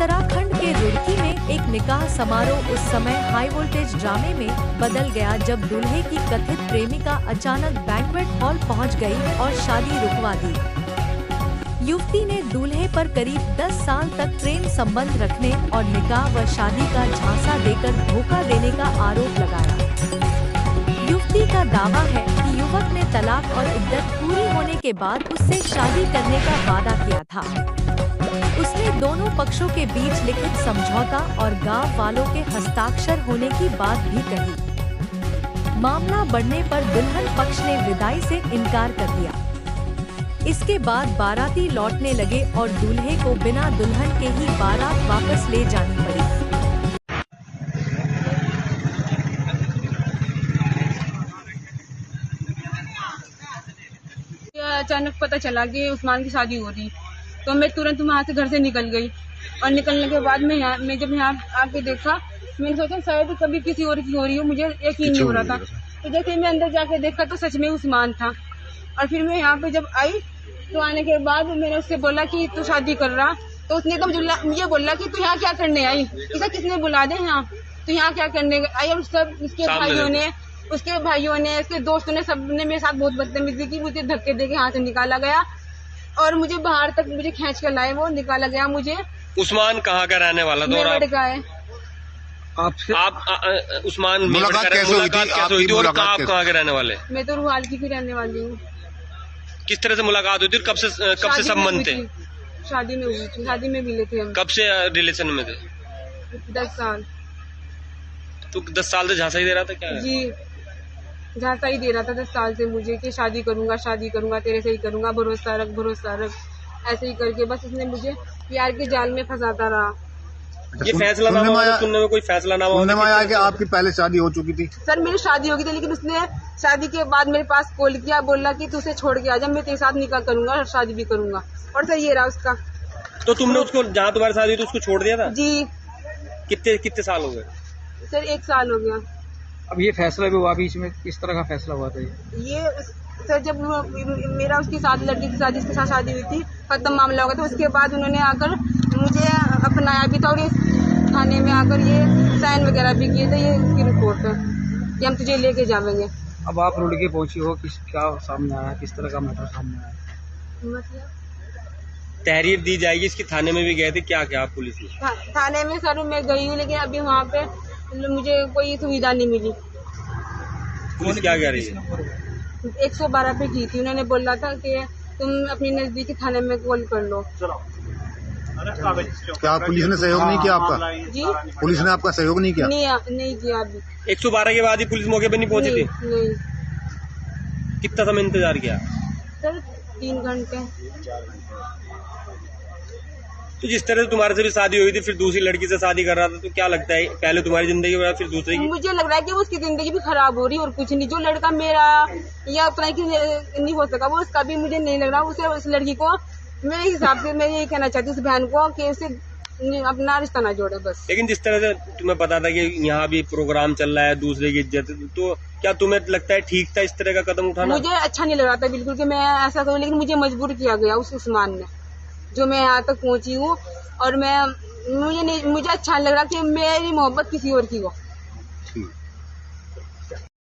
उत्तराखंड के रुड़की में एक निकाह समारोह उस समय हाई वोल्टेज ड्रामे में बदल गया जब दूल्हे की कथित प्रेमिका अचानक बैंक्वेट हॉल पहुंच गई और शादी रुकवा दी। युवती ने दूल्हे पर करीब 10 साल तक प्रेम संबंध रखने और निकाह व शादी का झांसा देकर धोखा देने का आरोप लगाया। युवती का दावा है कि युवक ने तलाक और इद्दत पूरी होने के बाद उससे शादी करने का वादा किया था। उसने दोनों पक्षों के बीच लिखित समझौता और गांव वालों के हस्ताक्षर होने की बात भी कही। मामला बढ़ने पर दुल्हन पक्ष ने विदाई से इनकार कर दिया। इसके बाद बाराती लौटने लगे और दूल्हे को बिना दुल्हन के ही बारात वापस ले जानी पड़ी। अचानक पता चला कि उस्मान की शादी हो रही, तो मैं तुरंत वहाँ से घर से निकल गई और निकलने के बाद मैं जब यहाँ आके देखा, मैंने सोचा शायद कभी किसी और की हो रही हो, मुझे यकीन नहीं हो रहा था। तो जैसे मैं अंदर जाके देखा तो सच में उस्मान था। और फिर मैं यहाँ पे जब आई तो आने के बाद मैंने उससे बोला कि तू शादी कर रहा, तो उसने तो मुझे बोला कि तू यहाँ क्या करने आई, इसे किसने बुला दे यहाँ, तो यहाँ क्या करने आई। और सब उसके भाइयों ने उसके दोस्तों ने सबने मेरे साथ बहुत बदतमीजी की, मुझे धक्के देके यहाँ से निकाला गया और मुझे बाहर तक मुझे खींच कर लाए, वो निकाला गया मुझे। उस्मान कहाँ का रहने वाला था? आप उस्मान मुलाकात कैसे हुई थी और आप कहाँ के रहने वाले? मैं तो रुहाल की भी रहने वाली हूँ। किस तरह से मुलाकात हुई थी और कब से संबंध थे? शादी में हुई थी, शादी में मिले थे हम। कब से रिलेशन में थे? 10 साल। तो 10 साल से झांसा ही दे रहा था क्या? जी, झांसा ही दे रहा था 10 साल से मुझे कि शादी करूंगा तेरे से ही करूंगा, भरोसा रख, ऐसे ही करके बस उसने मुझे प्यार के जाल में फंसाता रहा। ये फैसला सुनने में कोई फैसला ना आया कि आपकी पहले शादी हो चुकी थी? सर मेरी शादी हो गई थी, लेकिन उसने शादी के बाद मेरे पास कॉल किया, बोला कि तू उसे छोड़ के आ जा, मैं तेरे साथ निकाह करूंगा और शादी भी करूंगा। और सर ये रहा उसका। तो तुमने उसको जहाँ तुम्हारी शादी हुई तो उसको छोड़ दिया था? जी। कितने साल हो गए? सर 1 साल हो गया। अब ये फैसला भी हुआ, बीच में किस तरह का फैसला हुआ था ये सर जब मेरा उसके साथ लड़की के साथ जिसके साथ शादी हुई थी खत्म मामला हो गया, तो उसके बाद उन्होंने आकर मुझे अपनाया भी था और इस थाने में आकर ये साइन वगैरह भी किए थे। ये उसकी रिपोर्ट है कि हम तुझे लेके जाएंगे। अब आप रुड़की पहुंची हो, क्या सामने आया, किस तरह का मैटर सामने आया? मतलब तहरीर दी जाएगी इसकी, थाने में भी गए थे क्या पुलिस ने? थाने में सर मैं गई हूँ, लेकिन अभी वहाँ पे मुझे कोई सुविधा नहीं मिली। पुलिस क्या कह रही है? 112 पे की थी, उन्होंने बोला था कि तुम अपनी नजदीकी थाने में कॉल कर लो। क्या पुलिस ने सहयोग नहीं किया आपका? जी, पुलिस ने आपका सहयोग नहीं किया? नहीं किया अभी। 112 के बाद ही पुलिस मौके पे नहीं पहुंची थी? नहीं। कितना समय इंतजार किया? सर 3 घंटे। तो जिस तरह से तुम्हारे से भी शादी हुई थी, फिर दूसरी लड़की से शादी कर रहा था, तो क्या लगता है पहले तुम्हारी जिंदगी में फिर दूसरे की? मुझे लग रहा है कि उसकी जिंदगी भी खराब हो रही है और कुछ नहीं। जो लड़का मेरा या अपना की नहीं हो सका, वो उसका भी मुझे नहीं लग रहा। उसे उस लड़की को मेरे हिसाब से मैं यही कहना चाहती हूँ उस बहन को कि उसे अपना रिश्ता ना जोड़े बस। लेकिन जिस तरह से तुम्हें पता था कि यहाँ भी प्रोग्राम चल रहा है दूसरे की इज्जत, तो क्या तुम्हें लगता है ठीक था इस तरह का कदम उठाना? मुझे अच्छा नहीं लग रहा था बिल्कुल कि मैं ऐसा करूँ, लेकिन मुझे मजबूर किया गया उस उस्मान ने, जो मैं यहाँ तक पहुँची हूँ। और मुझे अच्छा नहीं लग रहा कि मेरी मोहब्बत किसी और की हो।